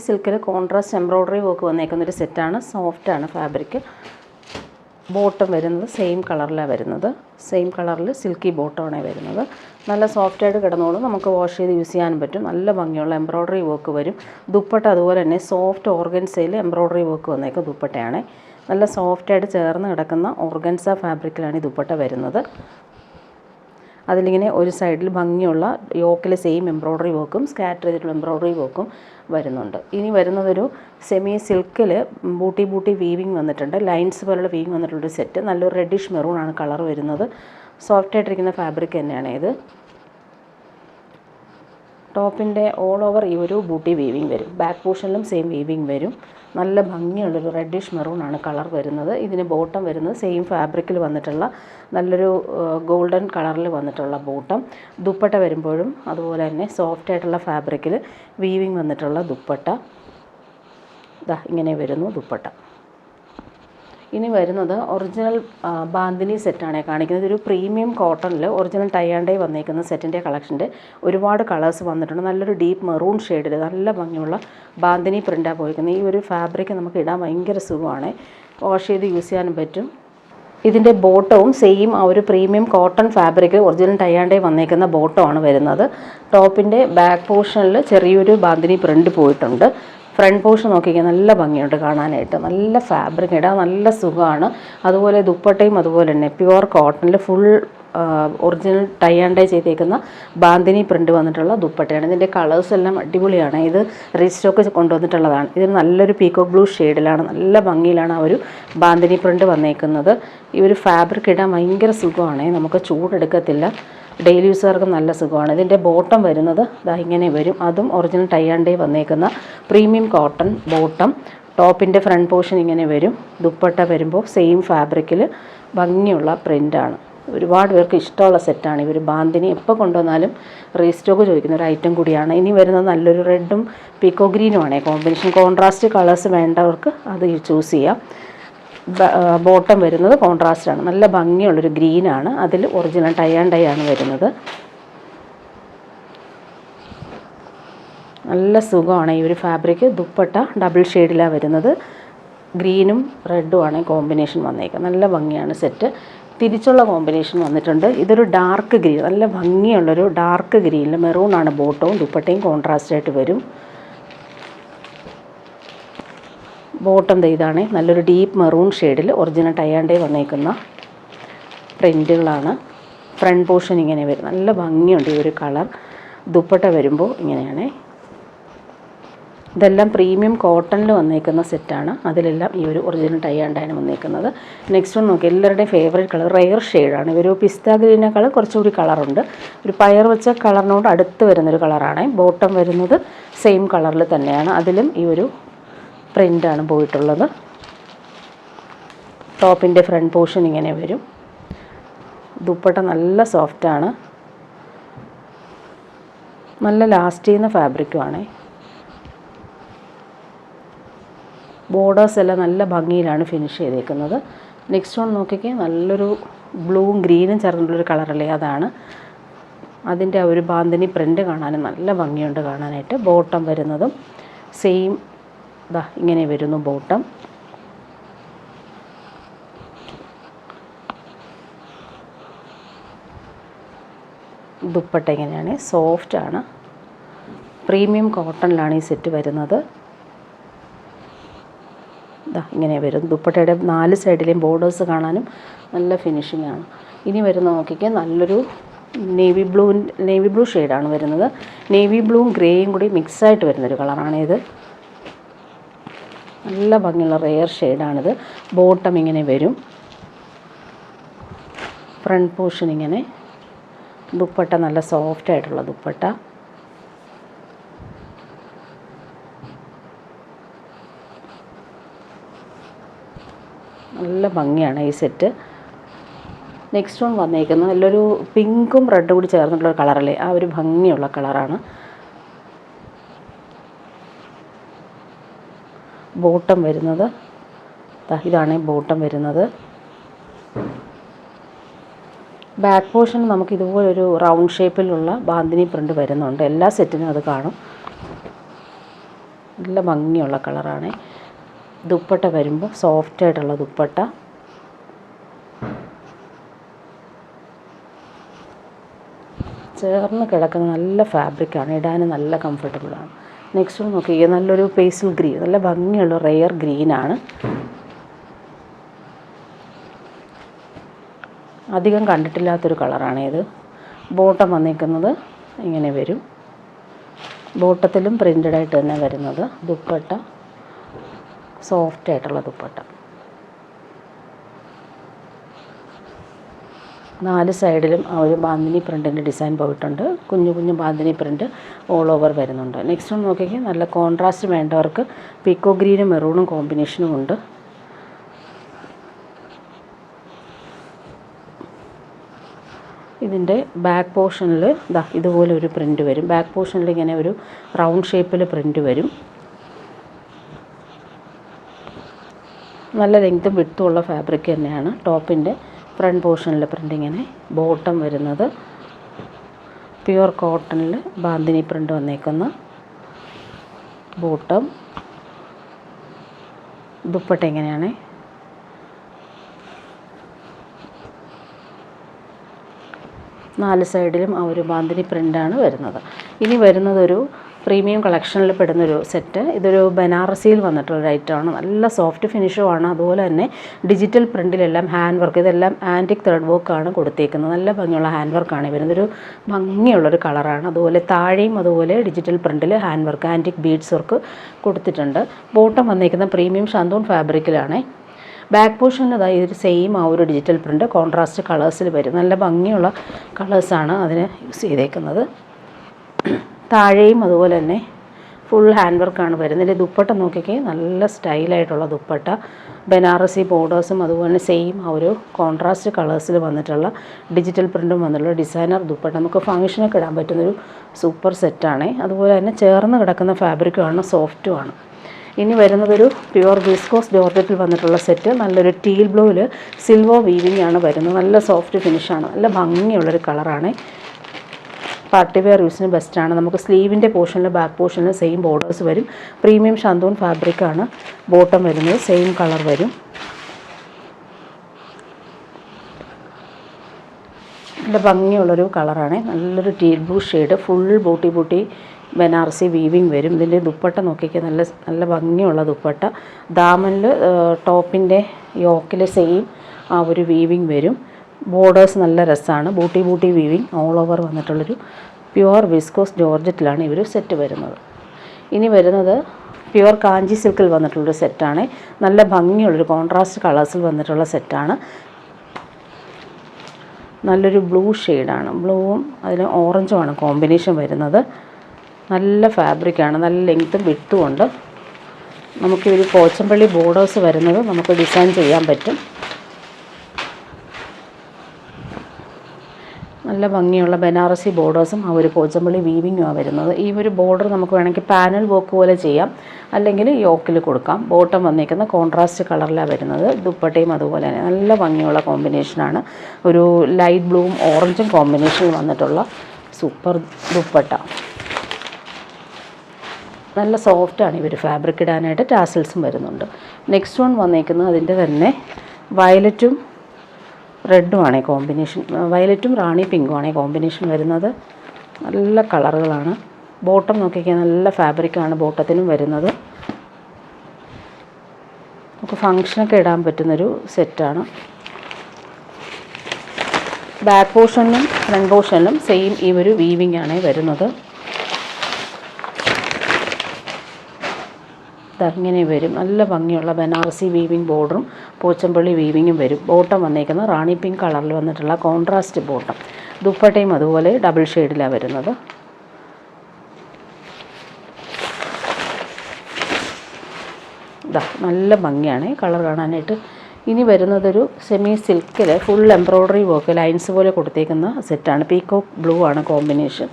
സിൽക്കിൽ contrast embroidery work വന്നേക്കുന്നൊരു സെറ്റാണ്. സോഫ്റ്റാണ് ഫാബ്രിക്. ബോട്ടം വരുന്നത് സെയിം കളറിലാണ് വരുന്നത്. സെയിം കളറിൽ സിൽക്കി ബോട്ടമാണ് വരുന്നത്. നല്ല സോഫ്റ്റായിട്ട് കിടന്നോളും. നമുക്ക് വാഷ് ചെയ്ത് യൂസ് ചെയ്യാനും പറ്റും. നല്ല ഭംഗിയുള്ള എംബ്രോയ്ഡറി വർക്ക് വരും. ദുപ്പട്ട അതുപോലെ തന്നെ സോഫ്റ്റ് ഓർഗൻസയിൽ എംബ്രോയ്ഡറി വർക്ക് വന്നേക്കും ദുപ്പട്ടയാണ്. നല്ല സോഫ്റ്റായിട്ട് ചേർന്ന് കിടക്കുന്ന ഓർഗൻസ ഫാബ്രിക്കിലാണ് ഈ ദുപ്പട്ട വരുന്നത്. അതിലിങ്ങനെ ഒരു സൈഡിൽ ഭംഗിയുള്ള യോക്കിൽ സെയിം എംബ്രോയ്ഡറി വർക്കും സ്കാറ്റർ ചെയ്തിട്ടുള്ള എംബ്രോയ്ഡറി വർക്കും വരുന്നുണ്ട്. ഇനി വരുന്നതൊരു സെമി സിൽക്കിൽ ബൂട്ടി വീവിങ് വന്നിട്ടുണ്ട്. ലൈൻസ് പോലുള്ള വീവിങ് വന്നിട്ടുള്ളൊരു സെറ്റ്. നല്ലൊരു റെഡിഷ് മെറൂൺ ആണ് കളർ വരുന്നത്. സോഫ്റ്റായിട്ടിരിക്കുന്ന ഫാബ്രിക് തന്നെയാണ് ഇത്. ടോപ്പിൻ്റെ ഓൾ ഓവർ ഈ ഒരു ബൂട്ടി വീവിങ് വരും. ബാക്ക് പോർഷനിലും സെയിം വീവിങ് വരും. നല്ല ഭംഗിയുള്ളൊരു റെഡിഷ് മെറൂൺ ആണ് കളർ വരുന്നത്. ഇതിന് ബോട്ടം വരുന്നത് സെയിം ഫാബ്രിക്കിൽ വന്നിട്ടുള്ള നല്ലൊരു ഗോൾഡൻ കളറിൽ വന്നിട്ടുള്ള ബോട്ടം. ദുപ്പട്ട വരുമ്പോഴും അതുപോലെ തന്നെ സോഫ്റ്റായിട്ടുള്ള ഫാബ്രിക്കിൽ വീവിങ് വന്നിട്ടുള്ള ദുപ്പട്ട. ഇതാ ഇങ്ങനെ വരുന്നു ദുപ്പട്ട. ഇനി വരുന്നത് ഒറിജിനൽ ബാന്തിനി സെറ്റാണ് കാണിക്കുന്നത്. ഒരു പ്രീമിയം കോട്ടണിൽ ഒറിജിനൽ ടൈ ആൻഡ് ഡൈ വന്നേക്കുന്ന സെറ്റിൻ്റെ കളക്ഷൻ്റെ ഒരുപാട് കളേഴ്സ് വന്നിട്ടുണ്ട്. നല്ലൊരു ഡീപ്പ് മെറൂൺ ഷെയ്ഡിൽ നല്ല ഭംഗിയുള്ള ബാന്തിനി പ്രിൻ്റാണ് പോയിരിക്കുന്നത്. ഈ ഒരു ഫാബ്രിക് നമുക്ക് ഇടാൻ ഭയങ്കര സുഖമാണ്. വാഷ് ചെയ്ത് യൂസ് ചെയ്യാനും പറ്റും. ഇതിൻ്റെ ബോട്ടവും സെയിം ആ ഒരു premium cotton fabric original tie and dye വന്നേക്കുന്ന ബോട്ടമാണ് വരുന്നത്. ടോപ്പിൻ്റെ ബാക്ക് പോർഷനിൽ ചെറിയൊരു ബാന്തിനി പ്രിൻ്റ് പോയിട്ടുണ്ട്. ഫ്രണ്ട് പോർഷൻ നോക്കിക്കാൻ നല്ല ഭംഗിയുണ്ട് കാണാനായിട്ട്. നല്ല ഫാബ്രിക് ഇടാൻ നല്ല സുഖമാണ്. അതുപോലെ ദുപ്പട്ടയും അതുപോലെ തന്നെ പ്യുവർ കോട്ടണിൽ full original tie and dye ചെയ്തേക്കുന്ന ബാന്തിനി പ്രിൻ്റ് വന്നിട്ടുള്ള ദുപ്പട്ടയാണ്. ഇതിൻ്റെ കളേഴ്സ് എല്ലാം അടിപൊളിയാണ്. ഇത് റീസ്റ്റോക്ക് കൊണ്ടുവന്നിട്ടുള്ളതാണ്. ഇതിന് നല്ലൊരു പീക്കോക്ക് ബ്ലൂ ഷെയ്ഡിലാണ് നല്ല ഭംഗിയിലാണ് ആ ഒരു ബാന്തിനി പ്രിൻ്റ് വന്നേക്കുന്നത്. ഈ ഒരു ഫാബ്രിക് ഇടാൻ ഭയങ്കര സുഖമാണ്. നമുക്ക് ചൂടെടുക്കത്തില്ല. ഡെയിലി യൂസുകാർക്കും നല്ല സുഖമാണ്. ഇതിൻ്റെ ബോട്ടം വരുന്നത് ഇതാ ഇങ്ങനെ വരും. അതും ഒറിജിനൽ ടൈ ആൻഡ് ഡൈ വന്നേക്കുന്ന പ്രീമിയം കോട്ടൺ ബോട്ടം. ടോപ്പിൻ്റെ ഫ്രണ്ട് പോർഷൻ ഇങ്ങനെ വരും. ദുപ്പട്ട വരുമ്പോൾ സെയിം ഫാബ്രിക്കിൽ ഭംഗിയുള്ള പ്രിൻ്റാണ്. ഒരുപാട് പേർക്ക് ഇഷ്ടമുള്ള സെറ്റാണ്. ഇവർ ബാന്തിനി എപ്പോൾ കൊണ്ടുവന്നാലും റീസ്റ്റോക്ക് ചോദിക്കുന്ന ഒരു ഐറ്റം കൂടിയാണ്. ഇനി വരുന്നത് നല്ലൊരു റെഡും പീക്കോ ഗ്രീനുമാണ് കോമ്പിനേഷൻ. കോൺട്രാസ്റ്റ് കളേഴ്സ് വേണ്ടവർക്ക് അത് ചൂസ് ചെയ്യാം. ബോട്ടം വരുന്നത് കോൺട്രാസ്റ്റാണ്. നല്ല ഭംഗിയുള്ളൊരു ഗ്രീനാണ്. അതിൽ ഒറിജിനൽ ടൈ ആൻഡ് ഡൈ ആണ് വരുന്നത്. നല്ല സുഖമാണ് ഈ ഒരു ഫാബ്രിക്. ദുപ്പട്ട ഡബിൾ ഷെയ്ഡിലാണ് വരുന്നത്. ഗ്രീനും റെഡുമാണ് കോമ്പിനേഷൻ വന്നേക്കുന്നത്. നല്ല ഭംഗിയാണ് സെറ്റ്. തിരിച്ചുള്ള കോമ്പിനേഷൻ വന്നിട്ടുണ്ട്. ഇതൊരു ഡാർക്ക് ഗ്രീൻ, നല്ല ഭംഗിയുള്ളൊരു ഡാർക്ക് ഗ്രീനിൽ മെറൂണാണ് ബോട്ടവും ദുപ്പട്ടയും കോൺട്രാസ്റ്റായിട്ട് വരും. ബോട്ടം ഇതാണ് നല്ലൊരു ഡീപ്പ് മെറൂൺ ഷെയ്ഡിൽ ഒറിജിനൽ ടൈ ആൻഡ് ഡൈ വന്നേക്കുന്ന പ്രിൻറ്റുകളാണ്. ഫ്രണ്ട് പോർഷൻ ഇങ്ങനെ വരും. നല്ല ഭംഗിയുണ്ട് ഈ ഒരു കളർ. ദുപ്പട്ട വരുമ്പോൾ ഇങ്ങനെയാണ്. ഇതെല്ലാം പ്രീമിയം കോട്ടണിൽ വന്നേക്കുന്ന സെറ്റാണ്. അതിലെല്ലാം ഈ ഒരു ഒറിജിനൽ ടൈ ആൻഡ് ഡൈ ആണ് വന്നേക്കുന്നത്. നെക്സ്റ്റ് വൺ നോക്കി, എല്ലാവരുടെയും ഫേവറേറ്റ് കളർ റെയർ ഷെയ്ഡാണ്. ഒരു പിസ്ത ഗ്രീനേക്കാൾ കുറച്ചുകൂടി കളറുണ്ട്. ഒരു പയർ വെച്ച കളറിനോട് അടുത്ത് വരുന്നൊരു കളറാണ്. ബോട്ടം വരുന്നത് സെയിം കളറിൽ തന്നെയാണ്. അതിലും ഈ ഒരു പ്രിൻ്റാണ് പോയിട്ടുള്ളത്. ടോപ്പിൻ്റെ ഫ്രണ്ട് പോർഷൻ ഇങ്ങനെ വരും. ദുപ്പട്ട നല്ല സോഫ്റ്റാണ്. നല്ല ലാസ്റ്റ് ചെയ്യുന്ന ഫാബ്രിക്കുമാണ്. ബോർഡേഴ്സ് എല്ലാം നല്ല ഭംഗിയിലാണ് ഫിനിഷ് ചെയ്തേക്കുന്നത്. നെക്സ്റ്റ് വൺ നോക്കിക്കേ, നല്ലൊരു ബ്ലൂവും ഗ്രീനും ചേർന്നിട്ടുള്ളൊരു കളറല്ലേ അതാണ്. അതിൻ്റെ ആ ഒരു ബാന്തിനി പ്രിൻ്റ് കാണാനും നല്ല ഭംഗിയുണ്ട് കാണാനായിട്ട്. ബോട്ടം വരുന്നതും സെയിം ദാ ഇങ്ങനെ വരുന്നു ബോട്ടം. ദുപ്പട്ട ഇങ്ങനെയാണ്, സോഫ്റ്റാണ്. പ്രീമിയം കോട്ടണിലാണ് ഈ സെറ്റ് വരുന്നത്. ദാ ഇങ്ങനെ വരും. ദുപ്പട്ടയുടെ 4 സൈഡിലെയും ബോർഡേഴ്സ് കാണാനും നല്ല ഫിനിഷിംഗ് ആണ്. ഇനി വരുന്ന നോക്കിക്കാൻ നല്ലൊരു നേവി ബ്ലൂ ഷെയ്ഡാണ് വരുന്നത്. നേവി ബ്ലൂവും ഗ്രേയും കൂടി മിക്സായിട്ട് വരുന്നൊരു കളറാണിത്. നല്ല ഭംഗിയുള്ള റെയർ ഷെയ്ഡാണിത്. ബോട്ടം ഇങ്ങനെ വരും. ഫ്രണ്ട് പോർഷൻ ഇങ്ങനെ. ദുപ്പട്ട നല്ല സോഫ്റ്റായിട്ടുള്ള ദുപ്പട്ട. നല്ല ഭംഗിയാണ് ഈ സെറ്റ്. നെക്സ്റ്റ് വൺ വന്നേക്കുന്നത് നല്ലൊരു പിങ്കും റെഡും കൂടി ചേർന്നിട്ടുള്ള കളറല്ലേ, ആ ഒരു ഭംഗിയുള്ള കളറാണ്. ബോട്ടം വരുന്നത് ഇതാണ് ബോട്ടം വരുന്നത്. ബാക്ക് പോർഷൻ നമുക്ക് ഇതുപോലൊരു റൗണ്ട് ഷേപ്പിലുള്ള ബാന്തിനി പ്രിൻ്റ് വരുന്നുണ്ട്. എല്ലാ സെറ്റിനും അത് കാണും. നല്ല ഭംഗിയുള്ള കളറാണ്. ദുപ്പട്ട വരുമ്പോൾ സോഫ്റ്റായിട്ടുള്ള ദുപ്പട്ട. ചേർന്ന് കിടക്കുന്ന നല്ല ഫാബ്രിക്കാണ്, ഇടാൻ നല്ല കംഫർട്ടബിളാണ്. നെക്സ്റ്റ് നോക്കിക്കുക, നല്ലൊരു പേസ്റ്റൽ ഗ്രീൻ, നല്ല ഭംഗിയുള്ള റെയർ ഗ്രീനാണ്. അധികം കണ്ടിട്ടില്ലാത്തൊരു കളറാണ് ഇത്. ബോട്ടം വന്നിരിക്കുന്നത് ഇങ്ങനെ വരും. ബോട്ടത്തിലും പ്രിൻ്റഡായിട്ട് തന്നെ വരുന്നത്. ദുപ്പട്ട സോഫ്റ്റായിട്ടുള്ള ദുപ്പട്ട. 4 സൈഡിലും ആ ഒരു ബാന്തിനി പ്രിൻറ്റിൻ്റെ ഡിസൈൻ പോയിട്ടുണ്ട്. കുഞ്ഞു കുഞ്ഞു ബാന്തിനി പ്രിൻറ്റ് ഓൾ ഓവർ വരുന്നുണ്ട്. നെക്സ്റ്റ് ഒന്ന് നോക്കിയാൽ നല്ല കോൺട്രാസ്റ്റ് വേണ്ടവർക്ക് പീക്കോ ഗ്രീനും മെറൂണും കോമ്പിനേഷനും ഉണ്ട്. ഇതിൻ്റെ ബാക്ക് പോർഷനിൽ ഇതുപോലെ ഒരു പ്രിൻ്റ് വരും. ബാക്ക് പോർഷനിൽ ഇങ്ങനെ ഒരു റൗണ്ട് ഷേപ്പിൽ പ്രിൻ്റ് വരും. നല്ല ലെങ്ത്തും വിഡ്ത്തും ഉള്ള ഫാബ്രിക് തന്നെയാണ്. ടോപ്പിൻ്റെ ഫ്രണ്ട് പോർഷനിൽ പ്രിൻ്റ് ഇങ്ങനെ. ബോട്ടം വരുന്നത് പ്യുവർ കോട്ടണിൽ ബാന്തിനി പ്രിൻ്റ് വന്നേക്കുന്ന ബോട്ടം. ദുപ്പട്ട ഇങ്ങനെയാണ്. നാല് സൈഡിലും ആ ഒരു ബാന്തിനി പ്രിൻ്റാണ് വരുന്നത്. ഇനി വരുന്നതൊരു പ്രീമിയം കളക്ഷനിൽ പെടുന്നൊരു സെറ്റ്. ഇതൊരു ബനാറസിയിൽ വന്നിട്ടുള്ളൊരു ഐറ്റമാണ്. നല്ല സോഫ്റ്റ് ഫിനിഷുമാണ്. അതുപോലെ തന്നെ ഡിജിറ്റൽ പ്രിൻറ്റിലെല്ലാം ഹാൻഡ് വർക്ക്. ഇതെല്ലാം ആൻറ്റിക് ത്രെഡ് വർക്കാണ് കൊടുത്തേക്കുന്നത്. നല്ല ഭംഗിയുള്ള ഹാൻഡ് വർക്കാണ് വരുന്നത്. ഒരു ഭംഗിയുള്ളൊരു കളറാണ്. അതുപോലെ താഴെയും അതുപോലെ ഡിജിറ്റൽ പ്രിൻറ്റിൽ hand work, antique beads work കൊടുത്തിട്ടുണ്ട്. ബോട്ടം വന്നിരിക്കുന്ന പ്രീമിയം ഷാന്തൂൺ ഫാബ്രിക്കിലാണ്. ബാക്ക് പോർഷനിൽ ഇതൊരു സെയിം ആ ഒരു ഡിജിറ്റൽ പ്രിൻ്റ് കോൺട്രാസ്റ്റ് കളേഴ്സിൽ വരും. നല്ല ഭംഗിയുള്ള കളേഴ്സാണ് അതിന് യൂസ് ചെയ്തേക്കുന്നത്. താഴെയും അതുപോലെ തന്നെ ഫുൾ ഹാൻഡ് വർക്കാണ് വരുന്നത്. ഇതിൻ്റെ ദുപ്പട്ട നോക്കിക്കേ, നല്ല സ്റ്റൈലായിട്ടുള്ള ദുപ്പട്ട. ബനാറസി ബോർഡേഴ്സും അതുപോലെ തന്നെ സെയിം ആ ഒരു കോൺട്രാസ്റ്റ് കളേഴ്സിൽ വന്നിട്ടുള്ള ഡിജിറ്റൽ പ്രിൻറ്റും വന്നിട്ടുള്ള ഡിസൈനർ ദുപ്പട്ട. നമുക്ക് ഫംഗ്ഷനൊക്കെ ഇടാൻ പറ്റുന്നൊരു സൂപ്പർ സെറ്റാണ്. അതുപോലെ തന്നെ ചേർന്ന് കിടക്കുന്ന ഫാബ്രിക്കുമാണ്, സോഫ്റ്റുമാണ്. ഇനി വരുന്നതൊരു പ്യുവർ വിസ്കോസ് ജോർജറ്റിൽ വന്നിട്ടുള്ള സെറ്റ്. നല്ലൊരു ടീൽ ബ്ലൂവിൽ സിൽവർ വീവിംഗ് ആണ് വരുന്നത്. നല്ല സോഫ്റ്റ് ഫിനിഷാണ്. നല്ല ഭംഗിയുള്ളൊരു കളറാണ്. പാർട്ടി വെയർ യൂസിന് ബെസ്റ്റാണ്. നമുക്ക് സ്ലീവിൻ്റെ പോർഷനിൽ ബാക്ക് പോർഷനിൽ സെയിം ബോർഡേഴ്സ് വരും. പ്രീമിയം ഷാന്തൂൺ ഫാബ്രിക്കാണ്. ബോട്ടം വരുന്നത് സെയിം കളർ വരും. നല്ല ഭംഗിയുള്ളൊരു കളറാണ്. നല്ലൊരു teal blue shade. Full booty Banarasi weaving വരും. ഇതിൻ്റെ ദുപ്പട്ട നോക്കിക്കുക, നല്ല ഭംഗിയുള്ള ദുപ്പട്ട. ദാമനിൽ ടോപ്പിൻ്റെ യോക്കിൽ സെയിം ആ ഒരു വീവിങ് വരും. ബോർഡേഴ്സ് നല്ല രസമാണ്. ബൂട്ടി വീവിങ് ഓൾ ഓവർ വന്നിട്ടുള്ളൊരു പ്യുവർ വിസ്കോസ് ജോർജറ്റിലാണ് ഇവർ സെറ്റ് വരുന്നത്. ഇനി വരുന്നത് പ്യുവർ കാഞ്ചി സിൽക്കിൽ വന്നിട്ടുള്ളൊരു സെറ്റാണ്. നല്ല ഭംഗിയുള്ളൊരു കോൺട്രാസ്റ്റ് കളേഴ്സിൽ വന്നിട്ടുള്ള സെറ്റാണ്. നല്ലൊരു ബ്ലൂ ഷെയ്ഡാണ്. ബ്ലൂവും അതിന് ഓറഞ്ചുമാണ് കോമ്പിനേഷൻ വരുന്നത്. നല്ല ഫാബ്രിക്കാണ്. നല്ല ലെങ്ത്തും വിഡ്ത്തും ഉണ്ട്. നമുക്കൊരു പോച്ചമ്പള്ളി ബോർഡേഴ്സ് വരുന്നത് നമുക്ക് ഡിസൈൻ ചെയ്യാൻ പറ്റും. നല്ല ഭംഗിയുള്ള ബനാറസി ബോർഡേഴ്സും ആ ഒരു പോച്ചമ്പള്ളി വീവിങ്ങുമാണ് വരുന്നത്. ഈ ഒരു ബോർഡർ നമുക്ക് വേണമെങ്കിൽ പാനൽ വർക്ക് പോലെ ചെയ്യാം, അല്ലെങ്കിൽ യോക്കിൽ കൊടുക്കാം. ബോട്ടം വന്നിരിക്കുന്ന കോൺട്രാസ്റ്റ് കളറിലാണ് വരുന്നത്. ദുപ്പട്ടയും അതുപോലെ തന്നെ നല്ല ഭംഗിയുള്ള കോമ്പിനേഷനാണ്. ഒരു ലൈറ്റ് ബ്ലൂവും ഓറഞ്ചും കോമ്പിനേഷനിൽ വന്നിട്ടുള്ള സൂപ്പർ ദുപ്പട്ട. നല്ല സോഫ്റ്റാണ് ഇവർ ഫാബ്രിക് ഇടാനായിട്ട്. ടാസിൽസും വരുന്നുണ്ട്. നെക്സ്റ്റ് വൺ വന്നേക്കുന്നത് അതിൻ്റെ തന്നെ വയലറ്റും റെഡുമാണ് കോമ്പിനേഷൻ. വയലറ്റും റാണി പിങ്കുമാണ് കോമ്പിനേഷൻ വരുന്നത്. നല്ല കളറുകളാണ്. ബോട്ടം നോക്കിക്കാൻ നല്ല ഫാബ്രിക്കാണ് ബോട്ടത്തിനും വരുന്നത്. നമുക്ക് ഫങ്ഷനൊക്കെ ഇടാൻ പറ്റുന്നൊരു സെറ്റാണ്. ബാക്ക് പോർഷനിലും ഫ്രണ്ട് പോർഷനിലും സെയിം ഈ ഒരു വീവിംഗ് ആണ് വരുന്നത്. ഇങ്ങനെ വരും. നല്ല ഭംഗിയുള്ള ബനാറസി വീവിങ് ബോർഡറും പോച്ചമ്പള്ളി വീവിങ്ങും വരും. ബോട്ടം വന്നേക്കുന്ന റാണി പിങ്ക് കളറിൽ വന്നിട്ടുള്ള കോൺട്രാസ്റ്റ് ബോട്ടം. ദുപ്പട്ടയും അതുപോലെ ഡബിൾ ഷെയ്ഡിലാണ് വരുന്നത്. നല്ല ഭംഗിയാണ് കളർ കാണാനായിട്ട്. ഇനി വരുന്നതൊരു സെമി സിൽക്കിൽ ഫുൾ എംബ്രോയ്ഡറി വർക്ക് ലൈൻസ് പോലെ കൊടുത്തേക്കുന്ന സെറ്റാണ്. പീക്കോക്ക് ബ്ലൂ ആണ് കോമ്പിനേഷൻ.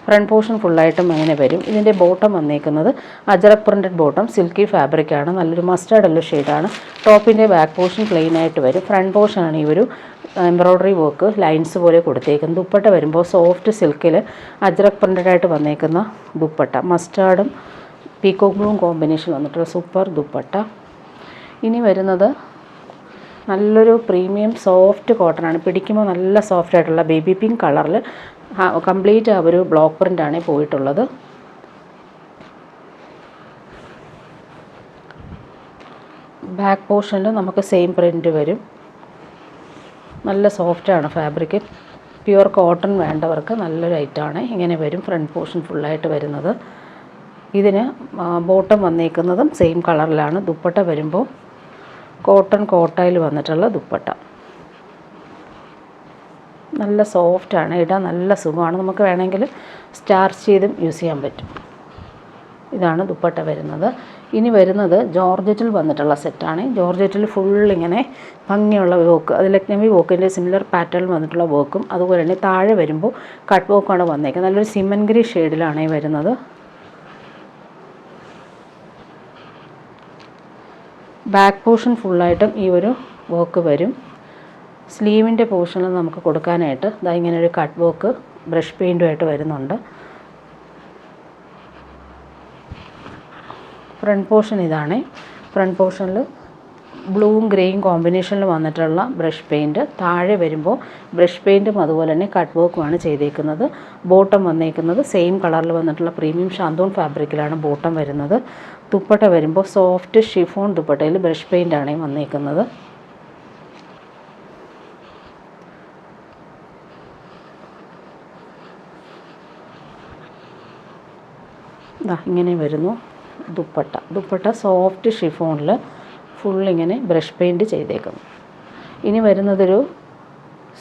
ഫ്രണ്ട് പോർഷൻ ഫുള്ളായിട്ടും അങ്ങനെ വരും. ഇതിൻ്റെ ബോട്ടം വന്നേക്കുന്നത് അജറക് പ്രിൻറ്റഡ് ബോട്ടം, സിൽക്കി ഫാബ്രിക്കാണ്. നല്ലൊരു മസ്റ്റാർഡ് യെല്ലോ ഷെയ്ഡാണ്. ടോപ്പിൻ്റെ ബാക്ക് പോർഷൻ പ്ലെയിൻ ആയിട്ട് വരും. ഫ്രണ്ട് പോർഷനാണ് ഈ ഒരു എംബ്രോയ്ഡറി വർക്ക് ലൈൻസ് പോലെ കൊടുത്തേക്കുന്നത്. ദുപ്പട്ട വരുമ്പോൾ സോഫ്റ്റ് സിൽക്കിൽ അജറക് പ്രിൻറ്റഡായിട്ട് വന്നേക്കുന്ന ദുപ്പട്ട. മസ്റ്റാർഡും പീക്കോക്ക് ബ്ലൂ കോമ്പിനേഷൻ വന്നിട്ടുള്ള സൂപ്പർ ദുപ്പട്ട. ഇനി വരുന്നത് നല്ലൊരു പ്രീമിയം സോഫ്റ്റ് കോട്ടൺ ആണ്. പിടിക്കുമ്പോൾ നല്ല സോഫ്റ്റ് ആയിട്ടുള്ള ബേബി പിങ്ക് കളറിൽ കംപ്ലീറ്റ് ഒരു ബ്ലോക്ക് പ്രിൻ്റാണ് പോയിട്ടുള്ളത്. ബാക്ക് പോർഷനിൽ നമുക്ക് സെയിം പ്രിൻ്റ് വരും. നല്ല സോഫ്റ്റാണ് ഫാബ്രിക്. പ്യുവർ കോട്ടൺ വേണ്ടവർക്ക് നല്ലൊരു ഐറ്റമാണ്. ഇങ്ങനെ വരും ഫ്രണ്ട് പോർഷൻ ഫുള്ളായിട്ട് വരുന്നത്. ഇതിന് ബോട്ടം വന്നേക്കുന്നതും സെയിം കളറിലാണ്. ദുപ്പട്ട വരുമ്പോൾ കോട്ടൺ കോട്ടയിൽ വന്നിട്ടുള്ള ദുപ്പട്ട. നല്ല സോഫ്റ്റാണ്, ഇടാൻ നല്ല സുഖമാണ്. നമുക്ക് വേണമെങ്കിൽ സ്റ്റാർച്ച് ചെയ്തും യൂസ് ചെയ്യാൻ പറ്റും. ഇതാണ് ദുപ്പട്ട വരുന്നത്. ഇനി വരുന്നത് ജോർജറ്റിൽ വന്നിട്ടുള്ള സെറ്റാണ്. ജോർജറ്റിൽ ഫുൾ ഇങ്ങനെ ഭംഗിയുള്ള വർക്ക്, അത് ലക്നവി വോക്കിൻ്റെ സിമിലർ പാറ്റേൺ വന്നിട്ടുള്ള വർക്കും അതുപോലെ തന്നെ താഴെ വരുമ്പോൾ കട്ട് വർക്കാണ് വന്നേക്കുന്നത്. നല്ലൊരു സിമൻ ഗ്രീ ഷെയ്ഡിലാണ് വരുന്നത്. ബാക്ക് പോർഷൻ ഫുള്ളായിട്ടും ഈ ഒരു വർക്ക് വരും. സ്ലീവിൻ്റെ പോർഷനിൽ നമുക്ക് കൊടുക്കാനായിട്ട് ഇതാ ഇങ്ങനെ ഒരു കട്ട് വർക്ക് ബ്രഷ് പെയിൻറ്റുമായിട്ട് വരുന്നുണ്ട്. ഫ്രണ്ട് പോർഷൻ ഇതാണ്. ഫ്രണ്ട് പോർഷനിൽ ബ്ലൂവും ഗ്രേയും കോമ്പിനേഷനിൽ വന്നിട്ടുള്ള ബ്രഷ് പെയിൻറ്റ്. താഴെ വരുമ്പോൾ ബ്രഷ് പെയിൻറ്റും അതുപോലെ തന്നെ കട്ട് വർക്കുമാണ് ചെയ്തേക്കുന്നത്. ബോട്ടം വന്നേക്കുന്നത് സെയിം കളറിൽ വന്നിട്ടുള്ള പ്രീമിയം ഷാന്തൂൺ ഫാബ്രിക്കിലാണ് ബോട്ടം വരുന്നത്. ദുപ്പട്ട വരുമ്പോൾ സോഫ്റ്റ് ഷിഫോൺ ദുപ്പട്ടയിൽ ബ്രഷ് പെയിൻ്റാണ് വന്നേക്കുന്നത്. ഇങ്ങനെ വരുന്നു ദുപ്പട്ട സോഫ്റ്റ് ഷിഫോണിൽ ഫുള്ളിങ്ങനെ ബ്രഷ് പെയിൻറ്റ് ചെയ്തേക്കുന്നു. ഇനി വരുന്നതൊരു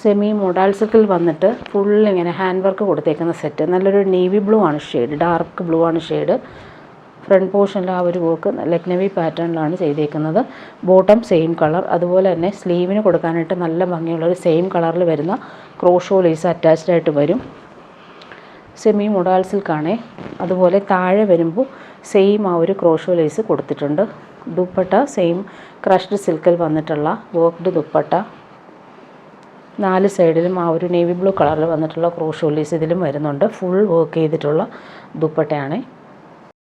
സെമി മോഡാൾ സിൽക്കിൽ വന്നിട്ട് ഫുള്ളിങ്ങനെ ഹാൻഡ് വർക്ക് കൊടുത്തേക്കുന്ന സെറ്റ്. നല്ലൊരു നേവി ബ്ലൂ ആണ് ഷെയ്ഡ്, ഡാർക്ക് ബ്ലൂ ആണ് ഷെയ്ഡ്. ഫ്രണ്ട് പോർഷനിൽ ആ ഒരു വർക്ക് ലക്നവി പാറ്റേണിലാണ് ചെയ്തേക്കുന്നത്. Bottom same colour. അതുപോലെ തന്നെ സ്ലീവിന് കൊടുക്കാനായിട്ട് നല്ല ഭംഗിയുള്ളൊരു സെയിം കളറിൽ വരുന്ന ക്രോഷോ ലേസ് അറ്റാച്ച്ഡ് ആയിട്ട് വരും. Semi modal സിൽക്കാണേ. അതുപോലെ താഴെ വരുമ്പോൾ സെയിം ആ ഒരു ക്രോഷോ ലേസ് കൊടുത്തിട്ടുണ്ട്. ദുപ്പട്ട സെയിം ക്രഷ്ഡ് സിൽക്കിൽ വന്നിട്ടുള്ള വർക്ക്ഡ് ദുപ്പട്ട. 4 സൈഡിലും ആ ഒരു നേവി ബ്ലൂ കളറിൽ വന്നിട്ടുള്ള ക്രോഷോ ലേസ് ഇതിലും വരുന്നുണ്ട്. ഫുൾ വർക്ക് ചെയ്തിട്ടുള്ള ദുപ്പട്ടയാണ്.